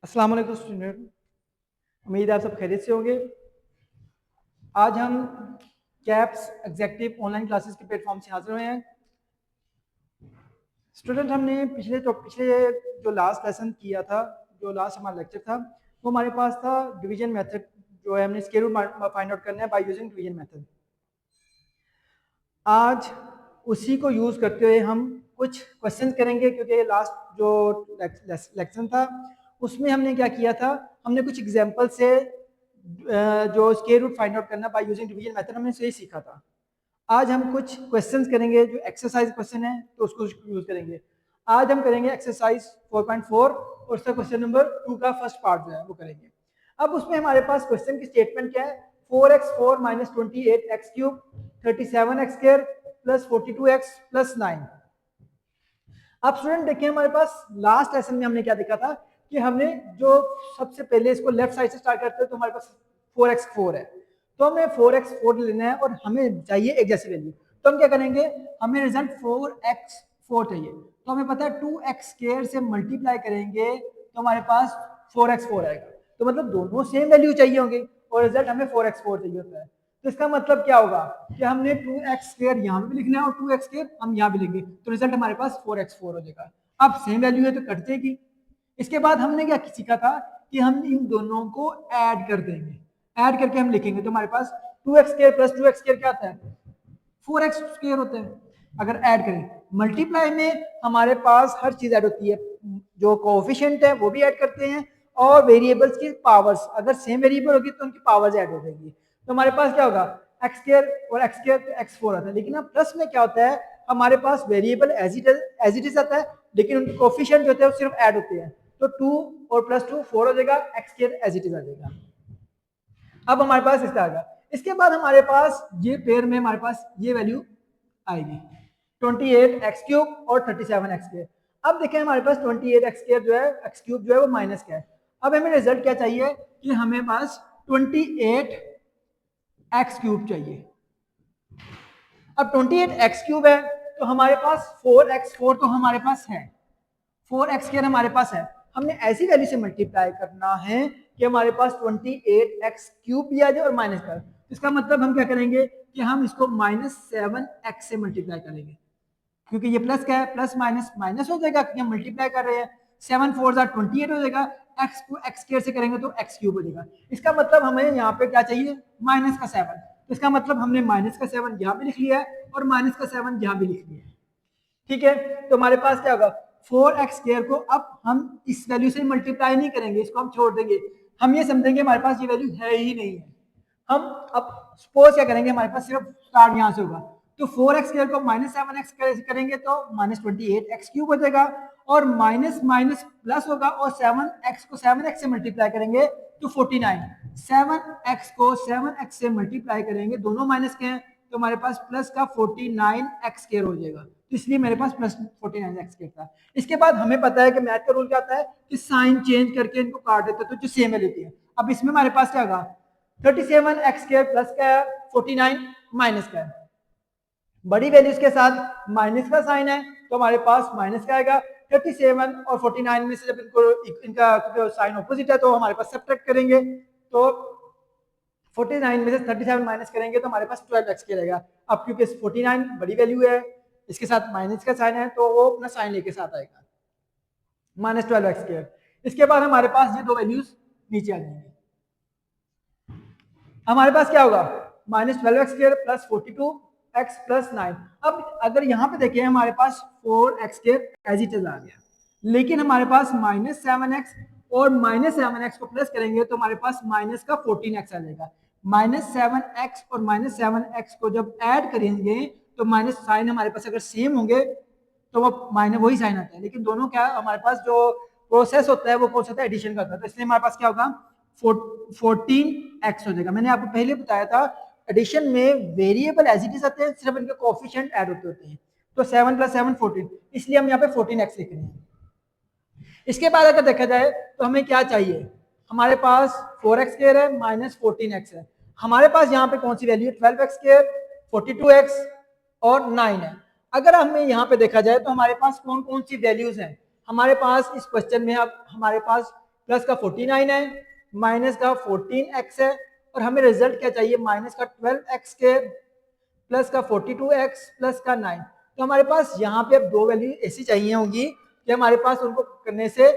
अस्सलाम वालेकुम स्टूडेंट, उम्मीद है आप सब खैरियत से होंगे। आज हम कैप्स एग्जेक्टिव ऑनलाइन क्लासेस के प्लेटफॉर्म से हाजिर हुए हैं। स्टूडेंट, हमने पिछले जो लास्ट लेसन किया था, जो लास्ट हमारा लेक्चर था, वो हमारे पास था डिवीजन मेथड, जो है हमने स्क्वायर रूट फाइंड आउट करना है बाय यूजिंग डिवीजन मेथड। आज उसी को यूज़ करते हुए हम कुछ क्वेश्चन करेंगे, क्योंकि लास्ट जो लेक्शन था उसमें हमने क्या किया था, हमने कुछ एग्जांपल से जो स्क्वायर रूट फाइंड आउट करना बाय यूजिंग डिवीजन मेथड हमने से ही सीखा था। आज हम कुछ क्वेश्चंस करेंगे जो एक्सरसाइज क्वेश्चन है, तो उसको यूज करेंगे। आज हम करेंगे एक्सरसाइज 4.4 और उसका क्वेश्चन नंबर 2 का फर्स्ट पार्ट जो है वो करेंगे। अब उसमें हमारे पास क्वेश्चन की स्टेटमेंट क्या है, 4x4 minus 28x cube 37x square plus 42x plus 9। अब स्टूडेंट देखिए, हमारे पास लास्ट लेसन में हमने क्या देखा था कि हमने जो सबसे पहले इसको लेफ्ट साइड से स्टार्ट करते हैं, तो हमारे पास 4x4 है, तो हमें 4x4 लेना है और हमें चाहिए एक जैसी वैल्यू। तो हम क्या करेंगे, हमें रिजल्ट 4x4 चाहिए, तो हमें पता है 2x स्क्वायर से मल्टीप्लाई करेंगे तो हमारे पास 4x4 आएगा। तो मतलब दोनों सेम वैल्यू चाहिए होंगे और रिजल्ट हमें 4x4 चाहिए होता है। तो इसका मतलब क्या होगा कि हमने 2x स्क्वायर यहाँ पे भी लिखना है और 2x स्क्वायर हम यहाँ भी लिखेंगे, तो रिजल्ट हमारे पास 4x4 हो जाएगा। अब सेम वैल्यू है तो कट जाएगी। इसके बाद हमने क्या सीखा था कि हम इन दोनों को ऐड कर देंगे, ऐड करके हम लिखेंगे, तो हमारे पास 2x square plus 2x square क्या आता है, 4x स्क्वायर होता है। अगर ऐड करें, मल्टीप्लाई में हमारे पास हर चीज ऐड होती है, जो कोएफिशिएंट है वो भी ऐड करते हैं और वेरिएबल्स की पावर्स अगर सेम वेरिएबल होगी तो उनकी पावर्स ऐड हो जाएगी। तो हमारे पास क्या होगा, एक्स स्क्वायर और एक्स स्क्वायर तो x4 आता है। लेकिन अब प्लस में क्या होता है, हमारे पास वेरिएबल एज इट इज आता है, लेकिन उनके कोएफिशिएंट जो होते हैं वो सिर्फ ऐड होते हैं, तो 2 और प्लस 2 4 हो जाएगा, x square as it is आ जाएगा। अब हमारे पास इसका आ गया। इसके बाद हमारे पास ये पेयर में हमारे पास ये वैल्यू आएगी 28x क्यूब और 37x स्क्वायर। अब देखें हमारे पास 28x स्क्वायर जो है, x क्यूब जो है वो माइनस का है। अब हमें रिजल्ट क्या चाहिए कि हमें पास 28x क्यूब चाहिए। अब 28x क्यूब है तो हमारे पास 4x4 तो हमारे पास है, 4x स्क्वायर हमारे पास है। हमने ऐसी वैल्यू से मल्टीप्लाई करना है कि हमारे पास 28x क्यूब भी आ जाए और माइनस का। इसका मतलब हम क्या करेंगे कि हम इसको -7x से मल्टीप्लाई करेंगे, क्योंकि ये प्लस क्या है, प्लस माइनस माइनस हो जाएगा क्योंकि हम मल्टीप्लाई कर रहे हैं। 7 4 28 हो जाएगा, x को x स्क्वायर से करेंगे तो x क्यूब हो जाएगा। इसका मतलब हमें यहाँ पे क्या चाहिए, माइनस का 7। तो इसका मतलब हमने माइनस का 7 यहाँ पे लिख लिया है और माइनस का 7 यहाँ भी लिख लिया है। ठीक है, तो हमारे पास क्या होगा, 4x स्क्वायर को अब हम इस वैल्यू से मल्टीप्लाई नहीं करेंगे, इसको हम छोड़ देंगे। हम ये समझेंगे हमारे पास ये वैल्यू है ही नहीं है। हम अब सपोज क्या करेंगे, हमारे पास सिर्फ स्टार्ट यहाँ से होगा, तो 4x स्क्वायर को -7x करेंगे तो -28x क्यूब हो जाएगा, और माइनस माइनस प्लस होगा और 7x को 7x से मल्टीप्लाई करेंगे तो 49। 7x को 7x से मल्टीप्लाई करेंगे, दोनों माइनस के हैं, तो हमारे पास प्लस का 49x स्क्वायर हो जाएगा, तो इसलिए मेरे पास प्लस 49x स्क्वायर था। इसके बाद हमें पता है कि मैथ का रूल क्या आता है कि साइन चेंज करके इनको काट देते हैं तो जो सेम वैल्यू है। अब इसमें हमारे पास क्या होगा, 37x स्क्वायर प्लस का है, 49 माइनस का है। बड़ी वैल्यूज के साथ माइनस का साइन है तो हमारे पास माइनस का आएगा। 37 और 49 में से जब इनका साइन ऑपोजिट है तो हमारे पास सब्ट्रैक्ट करेंगे, तो 49 में से 37 माइनस करेंगे तो हमारे पास 12x के रहेगा। अब क्योंकि 49 बड़ी वैल्यू है, इसके साथ माइनस का साइन है तो वो अपना साइन लेके साथ आएगा, -12x स्क्वायर। इसके बाद हमारे पास ये दो वैल्यूज नीचे आ जाएंगी। हमारे पास क्या होगा, -12x square plus 42x plus 9। अब अगर यहाँ पे देखें हमारे पास 4x square as it is आ गया, लेकिन हमारे पास -7x और -7x को प्लस करेंगे तो हमारे पास माइनस का 14x आ जाएगा। -7x और -7x को जब ऐड करेंगे तो माइनस साइन हमारे पास अगर सेम होंगे तो वो माइनस वही साइन आता है, लेकिन दोनों क्या हमारे पास जो प्रोसेस होता है वो प्रोसेस होता है एडिशन का होता है, तो इसलिए हमारे पास क्या होगा 14x हो जाएगा। मैंने आपको पहले बताया था एडिशन में वेरिएबल एज इट इज आते हैं, सिर्फ इनके कोएफिशिएंट ऐड होते हैं, तो 7 + 7 14, इसलिए हम यहाँ पे 14x लिख रहे हैं। इसके बाद अगर देखा जाए तो हमें क्या चाहिए, हमारे पास 4x स्क्वायर है माइनस 14x है, हमारे पास यहाँ पे कौन सी वैल्यू है 12x स्क्वायर 42x और 9 है। अगर हमें यहाँ पे देखा जाए तो हमारे पास कौन कौन सी वैल्यूज हैं, हमारे पास इस क्वेश्चन में अब हमारे पास प्लस का 49 है, माइनस का 14x है, और हमें रिजल्ट क्या चाहिए, माइनस का 12x के प्लस का 42x प्लस का 9। तो हमारे पास यहाँ पे अब दो वैल्यू ऐसी चाहिए होंगी कि हमारे पास उनको करने से,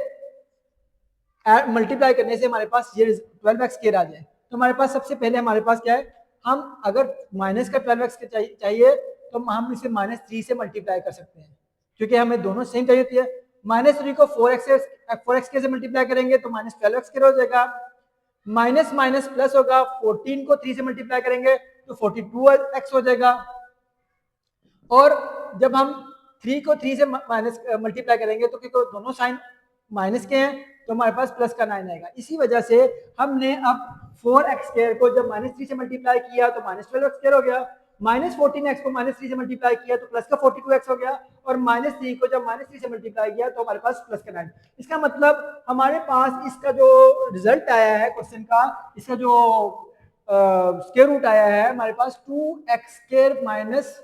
मल्टीप्लाई करने से हमारे पास ये 12x स्क्वायर आ जाए। तो हमारे पास सबसे पहले हमारे पास क्या है, हम अगर माइनस का 12x चाहिए तो हम इसे -3 से मल्टीप्लाई कर सकते हैं, क्योंकि हमें दोनों सेम चाहिए होती है। -3 को 4x के से मल्टीप्लाई करेंगे तो -12x स्क्वायर हो जाएगा, माइनस माइनस प्लस होगा, 14 को 3 से मल्टीप्लाई करेंगे तो 42x हो जाएगा, और जब हम 3 को 3 से माइनस मल्टीप्लाई करेंगे तो क्योंकि दोनों साइन माइनस के हैं तो हमारे पास प्लस का 9 आएगा। इसी वजह से हमने अब 4x स्क्वायर को जब -3 से मल्टीप्लाई किया तो -12x स्क्वायर हो गया, -14x को -3 से मल्टीप्लाई किया तो प्लस का 42x हो गया, और -3 को जब -3 से मल्टीप्लाई किया तो हमारे पास प्लस का 9। इसका मतलब हमारे पास इसका जो रिजल्ट आया है क्वेश्चन का, इसका जो स्क्वायर रूट आया है हमारे पास 2x square minus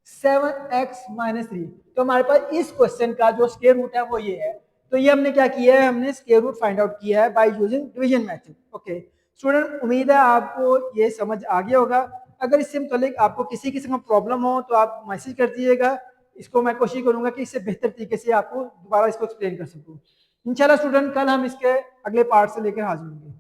7x minus 3। तो हमारे पास इस क्वेश्चन का जो स्क्वायर रूट है वो ये है। तो ये हमने क्या किया है, हमने स्क्वायर रूट फाइंड आउट किया है by using division method. Okay student, उम्मीद है आपको ये समझ आ गया होगा। अगर इससे मुतालिक आपको किसी किस्म का प्रॉब्लम हो तो आप मैसेज कर दीजिएगा, इसको मैं कोशिश करूंगा कि इससे बेहतर तरीके से आपको दोबारा इसको एक्सप्लेन कर सकूं। इंशाल्लाह स्टूडेंट, कल हम इसके अगले पार्ट से लेकर हाजिर होंगे।